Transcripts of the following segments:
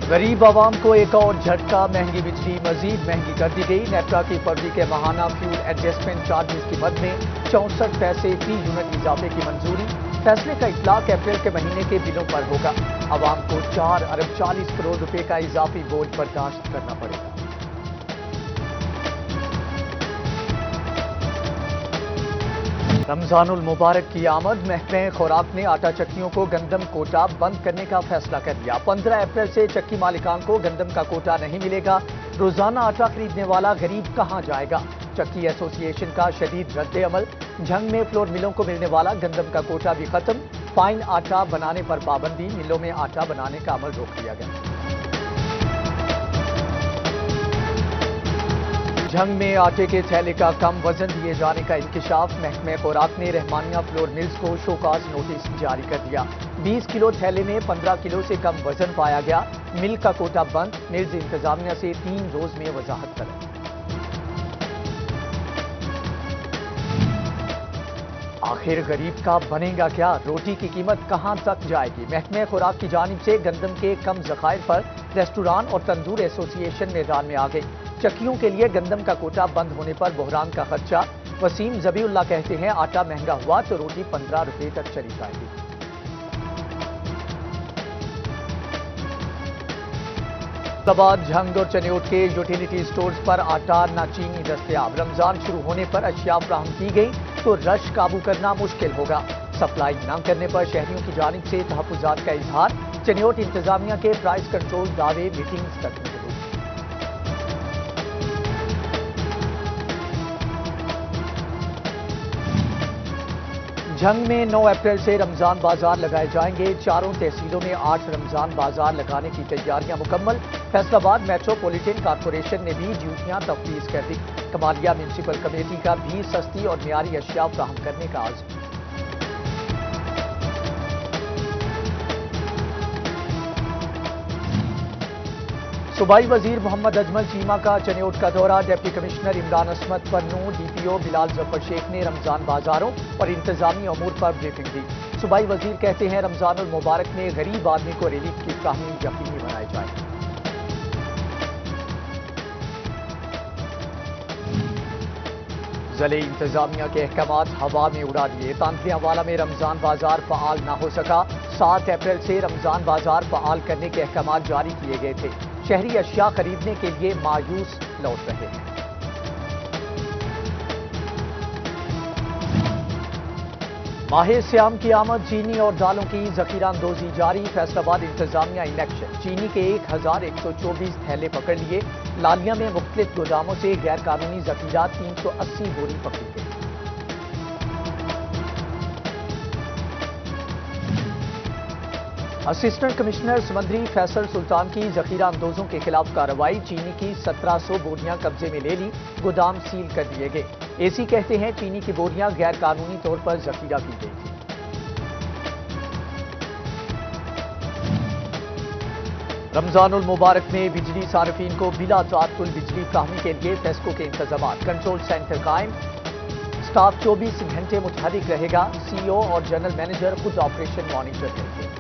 गरीब आवाम को एक और झटका, महंगी बिजली मजीद महंगी कर दी गई। नेपरा की फरवरी के माहाना फ्यूल एडजस्टमेंट चार्जेस की मद में 64 पैसे फी यूनिट इजाफे की मंजूरी। फैसले का इतलाक अप्रैल के महीने के बिलों पर होगा। आवाम को 4 अरब 40 करोड़ रुपए का इजाफी बोझ बर्दाश्त करना पड़ेगा। रमजानुल मुबारक की आमद, महकमे खुराक ने आटा चक्कियों को गंदम कोटा बंद करने का फैसला कर लिया। 15 अप्रैल से चक्की मालिकान को गंदम का कोटा नहीं मिलेगा। रोजाना आटा खरीदने वाला गरीब कहां जाएगा? चक्की एसोसिएशन का शदीद रद्द अमल। झंग में फ्लोर मिलों को मिलने वाला गंदम का कोटा भी खत्म। फाइन आटा बनाने पर पाबंदी, मिलों में आटा बनाने का अमल रोक दिया गया। झंग में आटे के थैले का कम वजन दिए जाने का इंकिशाफ। महकमे खुराक ने रहमानिया फ्लोर मिल्स को शोकाज नोटिस जारी कर दिया। 20 किलो थैले में 15 किलो से कम वजन पाया गया। मिल का कोटा बंद। मिल्स इंतजामिया से 3 रोज में वजाहत करें। आखिर गरीब का बनेगा क्या? रोटी की कीमत कहां तक जाएगी? महकमे खुराक की जानिब से गंदम के कम जखायर पर रेस्टोरां और तंदूर एसोसिएशन मैदान में आ गई। चक्कियों के लिए गंदम का कोटा बंद होने पर बहरान का खदशा। वसीम जबीउल्लाह कहते हैं, आटा महंगा हुआ तो रोटी 15 रुपए तक चली जाएगी। फैसलाबाद, झंग और चनियोट के यूटिलिटी स्टोर्स पर आटा न चीनी दस्तयाब। रमजान शुरू होने पर अशिया फराहम की गई तो रश काबू करना मुश्किल होगा। सप्लाई न करने पर शहरियों की जानिब से तहफ्फुजात का इजहार। चनियोट इंतजामिया के प्राइस कंट्रोल दावे मीटिंग्स तक में। झंग में 9 अप्रैल से रमजान बाजार लगाए जाएंगे। चारों तहसीलों में 8 रमजान बाजार लगाने की तैयारियां मुकम्मल। फैसलाबाद मेट्रोपॉलिटन कॉरपोरेशन ने भी ड्यूटियां तफवीज कर दी। कमालिया म्यूनसिपल कमेटी का भी सस्ती और मियारी अशिया फराहम करने का आज़म। सूबाई वजीर मोहम्मद अजमल चीमा का चनियोट का दौरा। डिप्टी कमिश्नर इमरान असमत पन्नू, डीपीओ बिलाल जफर शेख ने रमजान बाजारों और इंतजामी अमूर पर ब्रीफिंग दी। सूबाई वजीर कहते हैं, रमजानुल मुबारक में गरीब आदमी को रिलीफ की फराहमी यकीनी बनाई जाए। ज़िले इंतजामिया के अहकामात हवा में उड़ा दिए। तांत्रियावाला में रमजान बाजार फआल न हो सका। 7 अप्रैल से रमजान बाजार फआल करने के अहकामात जारी किए गए थे। शहरी अशिया खरीदने के लिए मायूस लौट रहे हैं। माहे सियाम की आमद, चीनी और दालों की जखीरा अंदोजी जारी। फैसलाबाद इंतजामिया इन एक्शन। चीनी के 1124 थैले पकड़ लिए। लालिया में मुख्तलिफ गोदामों से गैर कानूनी जखीरा 380 बोरी पकड़ी गई। असिस्टेंट कमिश्नर समंदरी फैसल सुल्तान की जखीरा अंदोजों के खिलाफ कार्रवाई। चीनी की 1700 बोरियां कब्जे में ले ली। गोदाम सील कर दिए गए। एसी कहते हैं, चीनी की बोरियां गैर कानूनी तौर पर जखीरा की गई थी। रमजानुल मुबारक में बिजली सार्फिन को बिला ताअत्तुल बिजली फराहमी के लिए फेस्को के इंतजाम। कंट्रोल सेंटर कायम। स्टाफ 24 घंटे मुतहरिक रहेगा। सीईओ और जनरल मैनेजर खुद ऑपरेशन मॉनिटर करेंगे।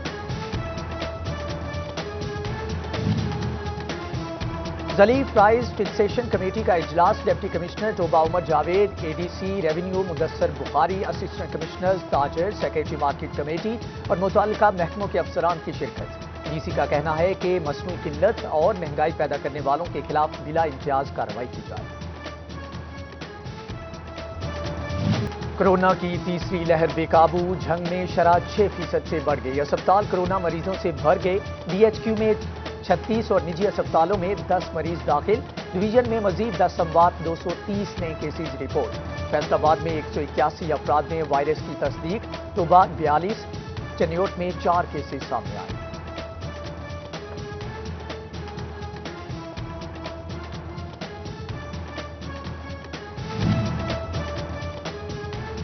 ज़ली प्राइस फिक्सेशन कमेटी का इजलास। Deputy commissioner Toba Umar Javed, ADC revenue Mudassar Bukhari, assistant commissioner ताजर, सेक्रेटरी मार्केट कमेटी और मुतल्लिका महकमों के अफसरान की शिरकत। डीसी का कहना है कि मसनूई किल्लत और महंगाई पैदा करने वालों के खिलाफ बिला इम्तियाज कार्रवाई की जाए। कोरोना की तीसरी लहर बेकाबू। झंग में शरह 6% से बढ़ गई। अस्पताल कोरोना मरीजों से भर गए। डीएचक्यू में 36 और निजी अस्पतालों में 10 मरीज दाखिल। डिवीजन में मजीद 10 अमवात, 230 नए केसेज रिपोर्ट। फैसलाबाद में 181 अफराद में वायरस की तस्दीक। तोबा 42, चनियोट में 4 केसेज सामने आए।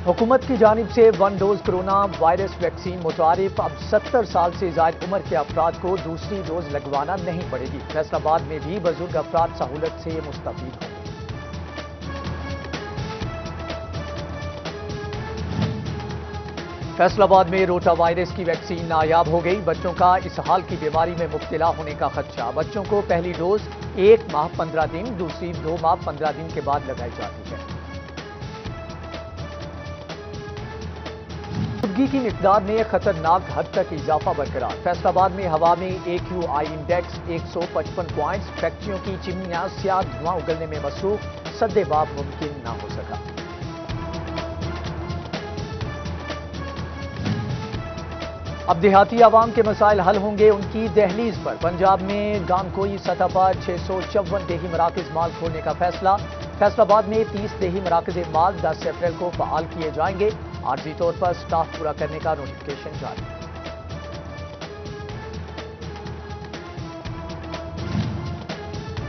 हुकूमत की जानिब से 1 डोज कोरोना वायरस वैक्सीन मुतारिफ। अब 70 साल से ज़ायद उम्र के अफराद को दूसरी डोज लगवाना नहीं पड़ेगी। फैसलाबाद में भी बुजुर्ग अफराद सहूलत से मुस्तफीद होंगे। फैसला आबाद में रोटा वायरस की वैक्सीन नायाब हो गई। बच्चों का इस हाल की बीमारी में मुब्तला होने का खदशा। बच्चों को पहली डोज 1 माह 15 दिन, दूसरी 2 माह 15 दिन के बाद लगाई जाती है। आलूदगी की मिकदार में खतरनाक हद तक इजाफा बरकरार। फैसलाबाद में हवा में AQI इंडेक्स 155 पॉइंट्स। फैक्ट्रियों की चिमनियां स्याह धुआं उगलने में मसरूफ। सद्देबाब मुमकिन ना हो सका। अब देहाती आवाम के मसाइल हल होंगे उनकी दहलीज पर। पंजाब में गानकोई सतह पर 654 देही मराकज माल खोलने का फैसला। फैसलाबाद में 30 देही मराकज माल 10 अप्रैल को फआल किए जाएंगे। आर्जी तौर पर स्टाफ पूरा करने का नोटिफिकेशन जारी।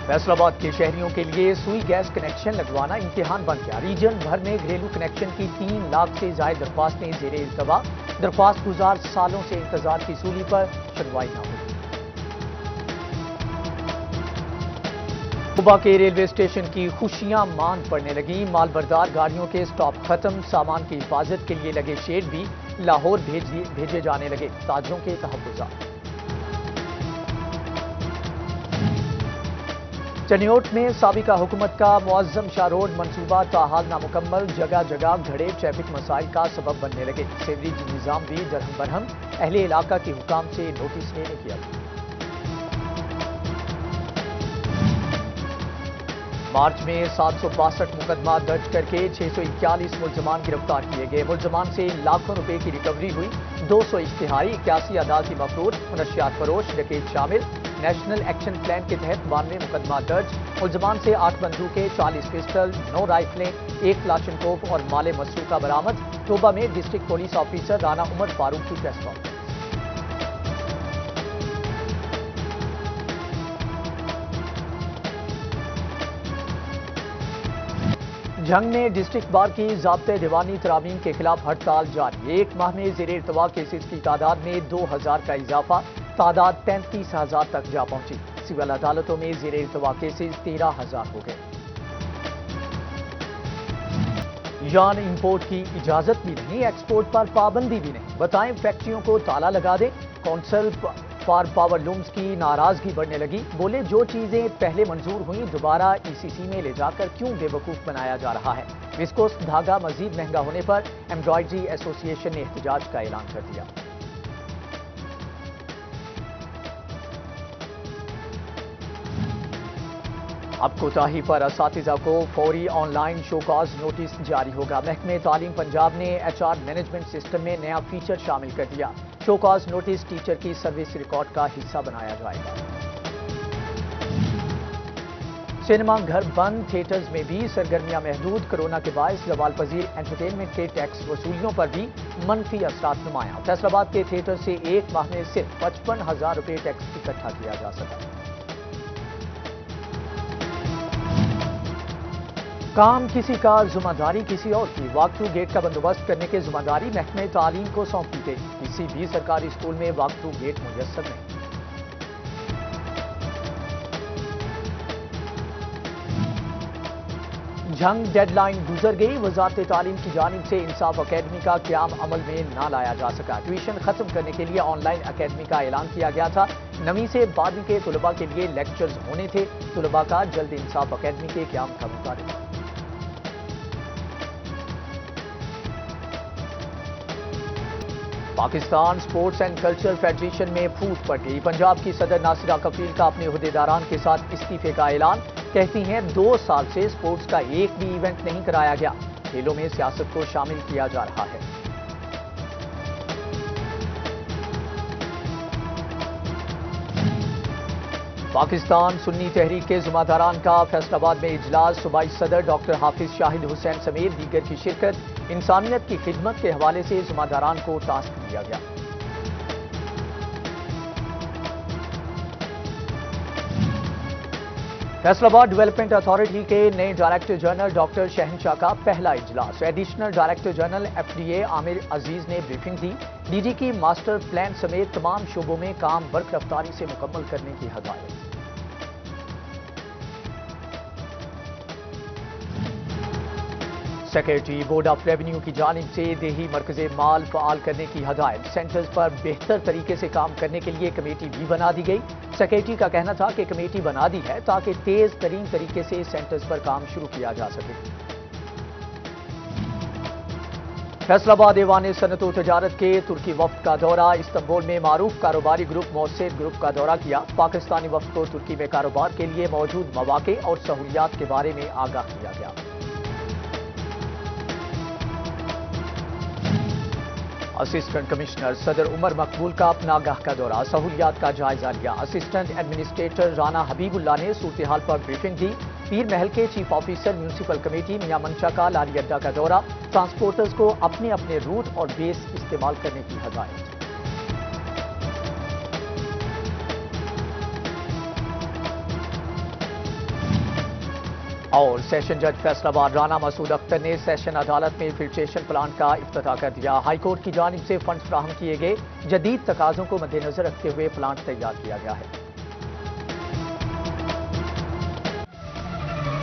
फैसलाबाद के शहरियों के लिए सुई गैस कनेक्शन लगवाना इम्तिहान बन गया। रीजन भर में घरेलू कनेक्शन की 3 लाख से ज्यादा दरख्वास्तें ज़ेरे इल्तवा। दरख्वास्त गुजार सालों से इंतजार की सूली पर सुनवाई न हुई। सुबह के रेलवे स्टेशन की खुशियां मान पड़ने लगी। मालबरदार गाड़ियों के स्टॉप खत्म। सामान की हिफाजत के लिए लगे शेड भी लाहौर भेजे जाने लगे। ताजरों के तहफ्फुज़ात। चनियोट में साबिका हुकूमत का मुअज्जम शाह रोड मंसूबा ताहाल नामुकम्मल। जगह जगह घड़े ट्रैफिक मसाइल का सबब बनने लगे। सीवरेज निजाम भी दरहम बरहम। अहले इलाका के हुकाम से नोटिस लेने की अपील। मार्च में 762 मुकदमा दर्ज करके 641 मुलजमान गिरफ्तार किए गए। मुलजमान से लाखों रुपए की रिकवरी हुई। 200 इश्तिहारी, 81 अदालती मफरूर, मुनशियात फरोश, डकैत शामिल। नेशनल एक्शन प्लान के तहत 92 मुकदमा दर्ज। मुलजमान से 8 बंदूकें, 40 पिस्टल, 9 राइफलें, 1 क्लाशनकोफ और माले मसरूका बरामद। टोबा में district police officer Rana Umar Farooq की प्रेस कॉन्फ्रेंस। जंग में डिस्ट्रिक्ट बार की ज़ाब्ते दीवानी तरामीम के खिलाफ हड़ताल जारी। 1 माह में ज़ेरे इर्तवा केसेस की तादाद में 2000 का इजाफा। तादाद 35,000 तक जा पहुंची। सिविल अदालतों में ज़ेरे इर्तवा केसेस 13,000 हो गए। यान इंपोर्ट की इजाजत भी नहीं, एक्सपोर्ट पर पाबंदी भी नहीं। बताएं फैक्ट्रियों को ताला लगा दें। काउंसिल फॉर पावर लूम्स की नाराजगी बढ़ने लगी। बोले जो चीजें पहले मंजूर हुई दोबारा ECC में ले जाकर क्यों बेवकूफ बनाया जा रहा है। विस्कोस धागा मजीद महंगा होने पर एम्ब्रॉयडरी एसोसिएशन ने एहतजाज का ऐलान कर दिया। अब कोताही पर असातिज़ा को फौरी ऑनलाइन शोकॉज नोटिस जारी होगा। महकमे तालीम पंजाब ने HR मैनेजमेंट सिस्टम में नया फीचर शामिल कर दिया। शोकॉज नोटिस टीचर की सर्विस रिकॉर्ड का हिस्सा बनाया जाएगा। सिनेमा घर बंद, थिएटर्स में भी सरगर्मियां महदूद। कोरोना के बायस जवाल पजीर एंटरटेनमेंट के टैक्स वसूलियों पर भी मनफी असरात नुमाया। फैसलाबाद के थिएटर से 1 माह में सिर्फ 55,000 रुपये टैक्स इकट्ठा किया जा सका। काम किसी का, जिम्मेदारी किसी और की। वॉक थ्रू गेट का बंदोबस्त करने की जिम्मेदारी महकमे तालीम को सौंप दी गई। किसी भी सरकारी स्कूल में वॉक थ्रू गेट मुयस्सर नहीं। जंग डेडलाइन गुजर गई। वजारत तालीम की जानिब से इंसाफ अकेडमी का क्याम अमल में ना लाया जा सका। ट्यूशन खत्म करने के लिए ऑनलाइन अकेडमी का ऐलान किया गया था। 9वीं से 12वीं के तुलबा के लिए लेक्चर्स होने थे। तुलबा का जल्द इंसाफ अकेडमी के क्याम का मुताबिक। Pakistan sports and culture federation में फूट पड़ गई। पंजाब की सदर नासिरा कफील का अपने ओहदेदारान के साथ इस्तीफे का ऐलान। कहती हैं 2 साल से स्पोर्ट्स का एक भी इवेंट नहीं कराया गया। खेलों में सियासत को शामिल किया जा रहा है। पाकिस्तान सुन्नी तहरीक के ज़िम्मेदारान का फैसलाबाद में इजलास। सूबाई सदर डॉक्टर हाफिज शाहिद हुसैन समेत दीगर की शिरकत। इंसानियत की खिदमत के हवाले से ज़िम्मेदारान को टास्क दिया गया। फैसलाबाद डेवलपमेंट अथॉरिटी के नए डायरेक्टर जनरल डॉक्टर शहनशाह का पहला इजलास। Additional director general FDA Amir Aziz ने ब्रीफिंग दी। DG की मास्टर प्लान समेत तमाम शोबों में काम बर्क रफ्तारी से मुकम्मल करने की हदायत। سیکریٹری بورڈ آف ریونیو کی جانب سے دیہی مرکز مال فعال کرنے کی ہدایت، سینٹرز پر بہتر طریقے سے کام کرنے کے لیے کمیٹی بھی بنا دی گئی۔ سیکریٹری کا کہنا تھا کہ کمیٹی بنا دی ہے تاکہ تیز ترین طریقے سے سینٹرز پر کام شروع کیا جا سکے۔ فیصل آباد ایوان صنعت و تجارت کے ترکی وفد کا دورہ، استنبول میں معروف کاروباری گروپ موثر گروپ کا دورہ کیا۔ پاکستانی وفد کو ترکی میں کاروبار کے لیے موجود مواقع اور سہولیات کے بارے میں آگاہ کیا گیا۔ اسسٹنٹ کمشنر صدر عمر مقبول کا اپنا گاہ کا دورہ، سہولیات کا جائزہ لیا۔ اسسٹنٹ ایڈمنسٹریٹر رانا حبیب اللہ نے صورتحال پر بریفنگ دی۔ پیر محل کے چیف آفیسر میونسپل کمیٹی میاں منشا کا لاری اڈا کا دورہ، ٹرانسپورٹرز کو اپنے اپنے روٹ اور بیس استعمال کرنے کی ہدایت۔ اور سیشن جج فیصل آباد رانا مسعود اختر نے سیشن عدالت میں فلٹریشن پلانٹ کا افتتاح کر دیا۔ ہائی کورٹ کی جانب سے فنڈز فراہم کیے گئے، جدید تقاضوں کو مد نظر رکھتے ہوئے پلانٹ تیار کیا گیا ہے۔